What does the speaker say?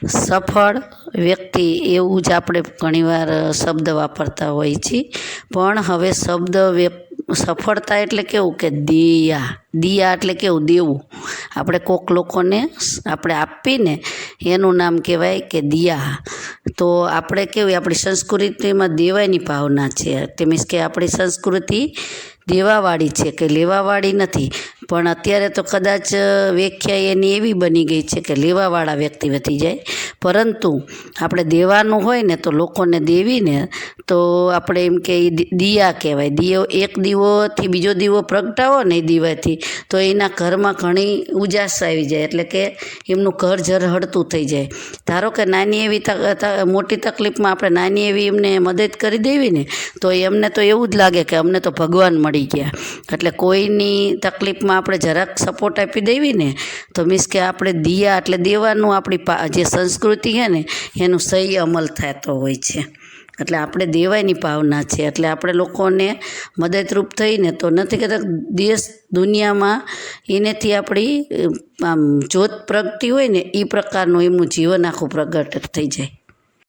સફળ વ્યક્તિ એવું જ આપણે ઘણીવાર શબ્દ વાપરતા હોઈએ છીએ, પણ હવે સફળતા એટલે કેવું કે દિયા એટલે કેવું દેવું. આપણે કોક લોકોને આપણે આપીને એનું નામ કહેવાય કે દિયા. તો આપણે કેવી આપણી સંસ્કૃતિમાં દેવાની ભાવના છે. તે મીન્સ કે આપણી સંસ્કૃતિ દેવાવાળી છે કે લેવાવાળી નથી. પણ અત્યારે તો કદાચ વ્યાખ્યા એની એવી બની ગઈ છે કે લેવાવાળા વ્યક્તિ વધી જાય, પરંતુ આપણે દેવાનું હોય ને તો લોકોને દેવીને તો આપણે એમ કે દિયા કહેવાય. એક દીવોથી બીજો દીવો પ્રગટાવો ને એ દીવાથી તો એના ઘરમાં ઘણી ઉજાસ આવી જાય, એટલે કે એમનું ઘર ઝળહળતું થઈ જાય. ધારો કે નાની એવી મોટી તકલીફમાં આપણે નાની એવી એમને મદદ કરી દેવી ને તો એમને તો એવું જ લાગે કે અમને તો ભગવાન મળી ગયા. એટલે કોઈની તકલીફમાં આપણે જરાક સપોર્ટ આપી દેવી ને તો મીન્સ કે આપણે દિયા એટલે દેવાનું આપણી જે સંસ્કૃતિ છે ને એનું સહી અમલ થતો હોય છે. એટલે આપણે દેવાની ભાવના છે. એટલે આપણે લોકોને મદદરૂપ થઈને તો નથી કહેતા દેશ દુનિયામાં એનેથી આપણી આમ જ્યોત પ્રગટી હોય ને એ પ્રકારનું એમનું જીવન આખું પ્રગટ થઈ જાય.